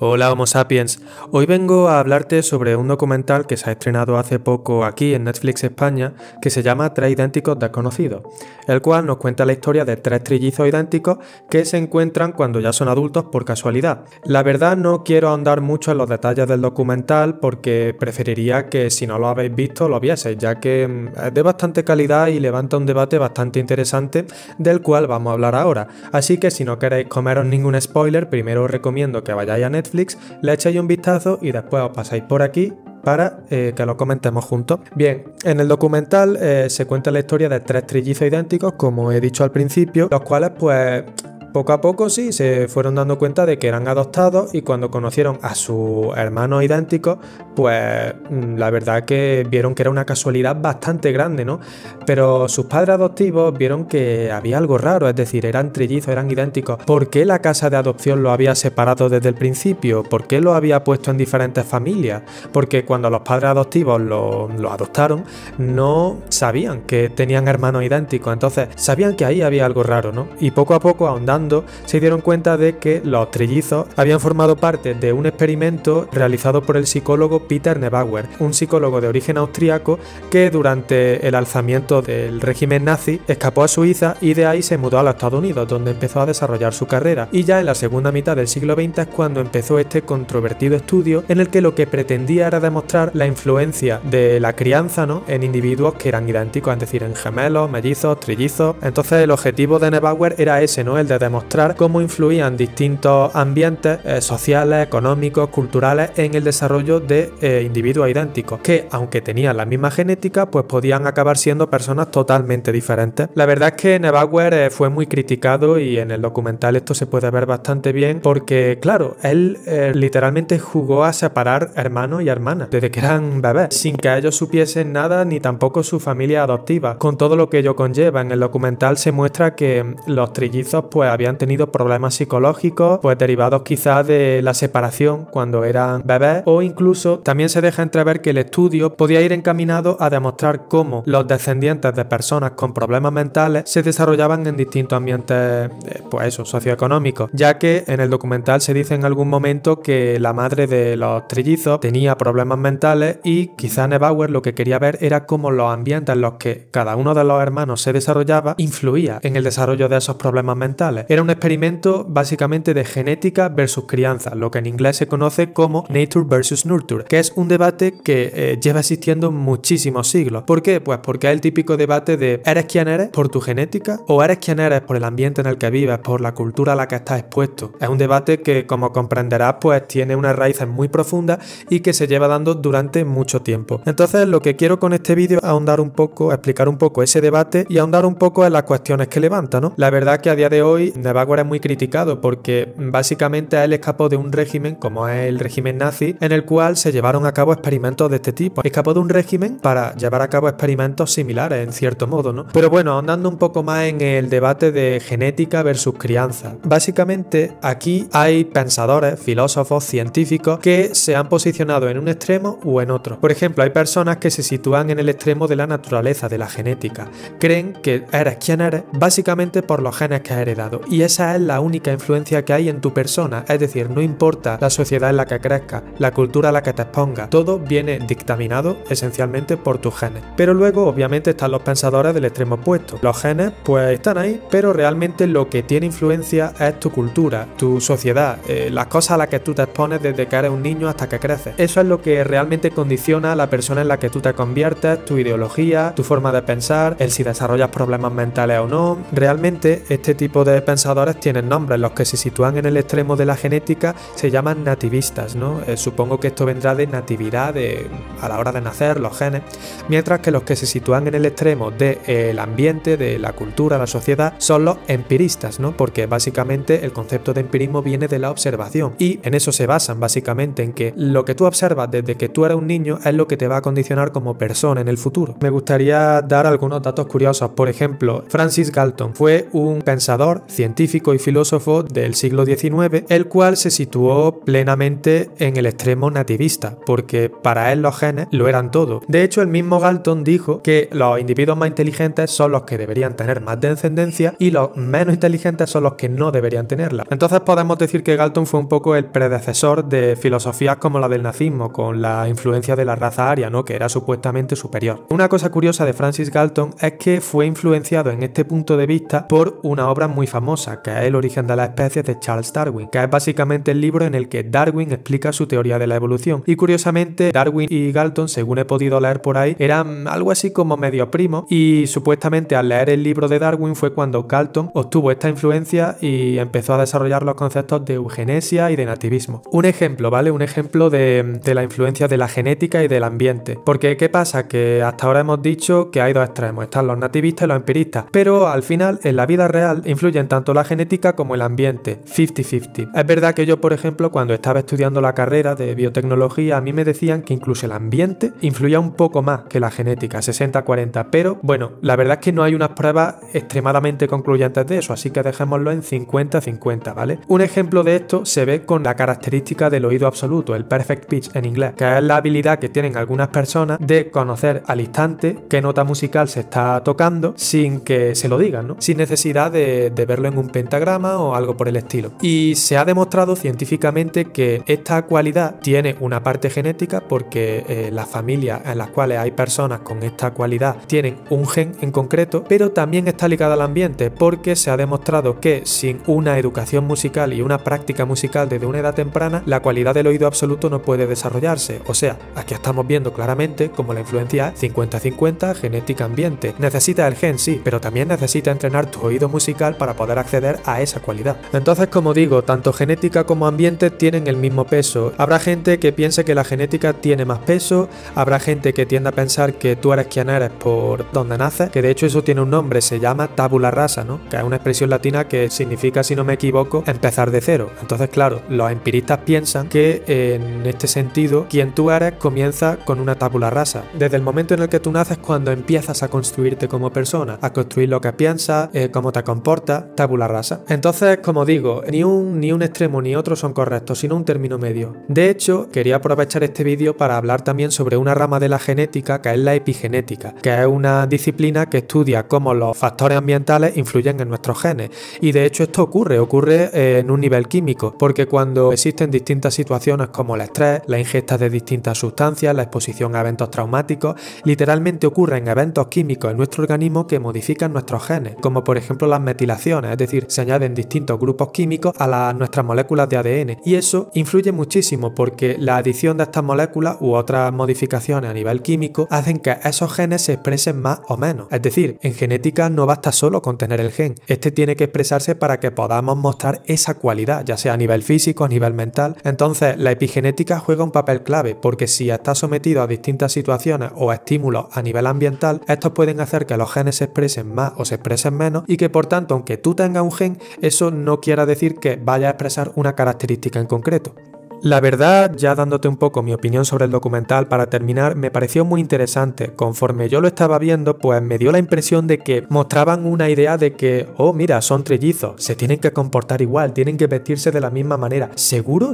Hola Homo sapiens, hoy vengo a hablarte sobre un documental que se ha estrenado hace poco aquí en Netflix España que se llama Tres idénticos desconocidos, el cual nos cuenta la historia de tres trillizos idénticos que se encuentran cuando ya son adultos por casualidad. La verdad no quiero ahondar mucho en los detalles del documental porque preferiría que si no lo habéis visto lo vieseis, ya que es de bastante calidad y levanta un debate bastante interesante del cual vamos a hablar ahora, así que si no queréis comeros ningún spoiler, primero os recomiendo que vayáis a Netflix, le echéis un vistazo y después os pasáis por aquí para que lo comentemos juntos. Bien, en el documental se cuenta la historia de tres trillizos idénticos, como he dicho al principio, los cuales pues poco a poco sí se fueron dando cuenta de que eran adoptados y cuando conocieron a sus hermanos idénticos, pues la verdad que vieron que era una casualidad bastante grande, ¿no? Pero sus padres adoptivos vieron que había algo raro, es decir, eran trillizos, eran idénticos. ¿Por qué la casa de adopción lo había separado desde el principio? ¿Por qué lo había puesto en diferentes familias? Porque cuando los padres adoptivos lo adoptaron, no sabían que tenían hermanos idénticos, entonces sabían que ahí había algo raro, ¿no? Y poco a poco, ahondando, se dieron cuenta de que los trillizos habían formado parte de un experimento realizado por el psicólogo Peter Neubauer, un psicólogo de origen austríaco que durante el alzamiento del régimen nazi escapó a Suiza y de ahí se mudó a los Estados Unidos, donde empezó a desarrollar su carrera. Y ya en la segunda mitad del siglo XX es cuando empezó este controvertido estudio en el que lo que pretendía era demostrar la influencia de la crianza, ¿no?, en individuos que eran idénticos, es decir, en gemelos, mellizos, trillizos. Entonces el objetivo de Neubauer era ese, ¿no?, el de demostrar cómo influían distintos ambientes sociales, económicos, culturales en el desarrollo de individuos idénticos, que aunque tenían la misma genética, pues podían acabar siendo personas totalmente diferentes. La verdad es que Neubauer fue muy criticado y en el documental esto se puede ver bastante bien porque, claro, él literalmente jugó a separar hermanos y hermanas desde que eran bebés, sin que ellos supiesen nada ni tampoco su familia adoptiva, con todo lo que ello conlleva. En el documental se muestra que los trillizos pues habían tenido problemas psicológicos, pues derivados quizás de la separación cuando eran bebés, o incluso también se deja entrever que el estudio podía ir encaminado a demostrar cómo los descendientes de personas con problemas mentales se desarrollaban en distintos ambientes, pues eso, socioeconómicos, ya que en el documental se dice en algún momento que la madre de los trillizos tenía problemas mentales y quizá Neubauer lo que quería ver era cómo los ambientes en los que cada uno de los hermanos se desarrollaba influía en el desarrollo de esos problemas mentales. Era un experimento básicamente de genética versus crianza, lo que en inglés se conoce como nature versus nurture, que es un debate que lleva existiendo muchísimos siglos. ¿Por qué? Pues porque es el típico debate de ¿eres quien eres por tu genética o eres quien eres por el ambiente en el que vives, por la cultura a la que estás expuesto? Es un debate que, como comprenderás, pues tiene unas raíces muy profundas y que se lleva dando durante mucho tiempo. Entonces lo que quiero con este vídeo es ahondar un poco, explicar un poco ese debate y ahondar un poco en las cuestiones que levanta, ¿no? La verdad que a día de hoy Neubauer es muy criticado porque básicamente él escapó de un régimen como es el régimen nazi, en el cual se llevaron a cabo experimentos de este tipo. Escapó de un régimen para llevar a cabo experimentos similares en cierto modo, ¿no? Pero bueno, ahondando un poco más en el debate de genética versus crianza. Básicamente aquí hay pensadores, filósofos, científicos que se han posicionado en un extremo o en otro. Por ejemplo, hay personas que se sitúan en el extremo de la naturaleza, de la genética. Creen que eres quien eres básicamente por los genes que has heredado y esa es la única influencia que hay en tu persona, es decir, no importa la sociedad en la que crezcas, la cultura a la que te expongas, todo viene dictaminado esencialmente por tus genes. Pero luego obviamente están los pensadores del extremo opuesto. Los genes pues están ahí, pero realmente lo que tiene influencia es tu cultura, tu sociedad, las cosas a las que tú te expones desde que eres un niño hasta que creces. Eso es lo que realmente condiciona a la persona en la que tú te conviertes, tu ideología, tu forma de pensar, el si desarrollas problemas mentales o no. Realmente este tipo de pensadores tienen nombres. Los que se sitúan en el extremo de la genética se llaman nativistas, ¿no? Supongo que esto vendrá de natividad, a la hora de nacer, los genes, mientras que los que se sitúan en el extremo del ambiente, de la cultura, la sociedad, son los empiristas, ¿no? Porque básicamente el concepto de empirismo viene de la observación y en eso se basan básicamente en que lo que tú observas desde que tú eres un niño es lo que te va a condicionar como persona en el futuro. Me gustaría dar algunos datos curiosos. Por ejemplo, Francis Galton fue un pensador, científico y filósofo del siglo XIX, el cual se situó plenamente en el extremo nativista, porque para él los genes lo eran todo. De hecho, el mismo Galton dijo que los individuos más inteligentes son los que deberían tener más descendencia y los menos inteligentes son los que no deberían tenerla. Entonces podemos decir que Galton fue un poco el predecesor de filosofías como la del nazismo, con la influencia de la raza aria, ¿no?, que era supuestamente superior. Una cosa curiosa de Francis Galton es que fue influenciado en este punto de vista por una obra muy famosa, que es El origen de las especies de Charles Darwin, que es básicamente el libro en el que Darwin explica su teoría de la evolución. Y curiosamente, Darwin y Galton, según he podido leer por ahí, eran algo así como medio primos, y supuestamente al leer el libro de Darwin fue cuando Galton obtuvo esta influencia y empezó a desarrollar los conceptos de eugenesia y de nativismo. Un ejemplo, ¿vale? Un ejemplo de la influencia de la genética y del ambiente. Porque ¿qué pasa? Que hasta ahora hemos dicho que hay dos extremos, están los nativistas y los empiristas, pero al final en la vida real influyen tanto la genética como el ambiente, 50-50. Es verdad que yo, por ejemplo, cuando estaba estudiando la carrera de biotecnología, a mí me decían que incluso el ambiente influía un poco más que la genética, 60-40, pero bueno, la verdad es que no hay unas pruebas extremadamente concluyentes de eso, así que dejémoslo en 50-50, ¿vale? Un ejemplo de esto se ve con la característica del oído absoluto, el perfect pitch en inglés, que es la habilidad que tienen algunas personas de conocer al instante qué nota musical se está tocando sin que se lo digan, ¿no? Sin necesidad de verlo en un pentagrama o algo por el estilo. Y se ha demostrado científicamente que esta cualidad tiene una parte genética porque las familias en las cuales hay personas con esta cualidad tienen un gen en concreto, pero también está ligada al ambiente porque se ha demostrado que sin una educación musical y una práctica musical desde una edad temprana, la cualidad del oído absoluto no puede desarrollarse. O sea, aquí estamos viendo claramente cómo la influencia es 50-50 genética-ambiente. Necesitas el gen, sí, pero también necesitas entrenar tu oído musical para poder acceder a esa cualidad. Entonces, como digo, tanto genética como ambiente tienen el mismo peso. Habrá gente que piense que la genética tiene más peso, habrá gente que tiende a pensar que tú eres quien eres por donde naces, que de hecho eso tiene un nombre, se llama tabula rasa, ¿no?, que es una expresión latina que significa, si no me equivoco, empezar de cero. Entonces, claro, los empiristas piensan que en este sentido, quien tú eres comienza con una tabula rasa. Desde el momento en el que tú naces, cuando empiezas a construirte como persona, a construir lo que piensas, cómo te comportas, tabula rasa. Entonces, como digo, ni un extremo ni otro son correctos, sino un término medio. De hecho, quería aprovechar este vídeo para hablar también sobre una rama de la genética que es la epigenética, que es una disciplina que estudia cómo los factores ambientales influyen en nuestros genes. Y de hecho esto ocurre en un nivel químico, porque cuando existen distintas situaciones como el estrés, la ingesta de distintas sustancias, la exposición a eventos traumáticos, literalmente ocurren eventos químicos en nuestro organismo que modifican nuestros genes, como por ejemplo las metilaciones, es decir, se añaden distintos grupos químicos a nuestras moléculas de ADN, y eso influye muchísimo porque la adición de estas moléculas u otras modificaciones a nivel químico hacen que esos genes se expresen más o menos. Es decir, en genética no basta solo con tener el gen, este tiene que expresarse para que podamos mostrar esa cualidad, ya sea a nivel físico, a nivel mental. Entonces, la epigenética juega un papel clave, porque si está sometido a distintas situaciones o estímulos a nivel ambiental, estos pueden hacer que los genes se expresen más o se expresen menos, y que por tanto, aunque tú tengas un gen, eso no quiera decir que vaya a expresar una característica en concreto. La verdad, ya dándote un poco mi opinión sobre el documental para terminar, me pareció muy interesante. Conforme yo lo estaba viendo, pues me dio la impresión de que mostraban una idea de que, oh mira, son trillizos, se tienen que comportar igual, tienen que vestirse de la misma manera. Seguro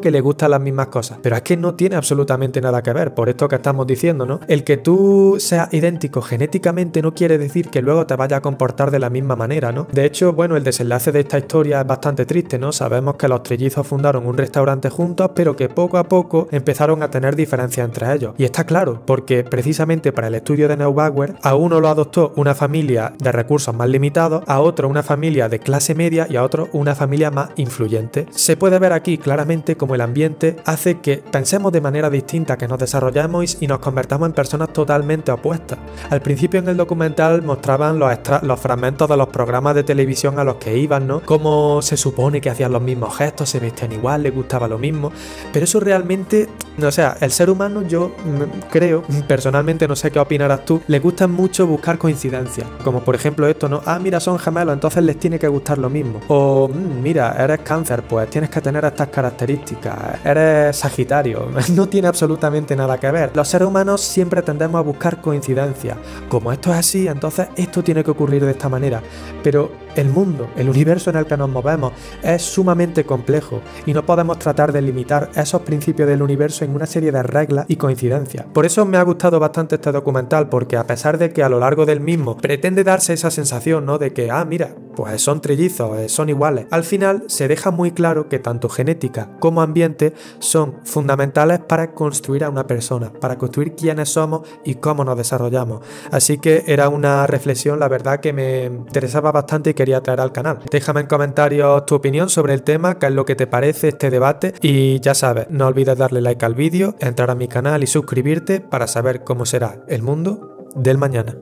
que les gustan las mismas cosas, pero es que no tiene absolutamente nada que ver, por esto que estamos diciendo, ¿no? El que tú seas idéntico genéticamente no quiere decir que luego te vayas a comportar de la misma manera, ¿no? De hecho, bueno, el desenlace de esta historia es bastante triste, ¿no? Sabemos que los trillizos fundaron un restaurante juntos, pero que poco a poco empezaron a tener diferencias entre ellos. Y está claro, porque precisamente para el estudio de Neubauer, a uno lo adoptó una familia de recursos más limitados, a otro una familia de clase media y a otro una familia más influyente. Se puede ver aquí claramente cómo el ambiente hace que pensemos de manera distinta, que nos desarrollemos y nos convertamos en personas totalmente opuestas. Al principio en el documental mostraban los fragmentos de los programas de televisión a los que iban, ¿no? Cómo se supone que hacían los mismos gestos, se vestían igual, les gustaba lo mismo. Pero eso realmente O sea, el ser humano, yo creo, personalmente, no sé qué opinarás tú, le gusta mucho buscar coincidencias. Como por ejemplo esto, ¿no? Ah, mira, son gemelos, entonces les tiene que gustar lo mismo. O, mira, eres cáncer, pues tienes que tener estas características. Eres sagitario, no tiene absolutamente nada que ver. Los seres humanos siempre tendemos a buscar coincidencias. Como esto es así, entonces esto tiene que ocurrir de esta manera. Pero el mundo, el universo en el que nos movemos, es sumamente complejo y no podemos tratar de limitar esos principios del universo en una serie de reglas y coincidencias. Por eso me ha gustado bastante este documental, porque a pesar de que a lo largo del mismo pretende darse esa sensación, ¿no? De que, ah, mira, pues son trillizos, son iguales. Al final se deja muy claro que tanto genética como ambiente son fundamentales para construir a una persona, para construir quiénes somos y cómo nos desarrollamos. Así que era una reflexión, la verdad, que me interesaba bastante y quería traer al canal. Déjame en comentarios tu opinión sobre el tema, qué es lo que te parece este debate, y ya sabes, no olvides darle like al vídeo, entrar a mi canal y suscribirte para saber cómo será el mundo del mañana.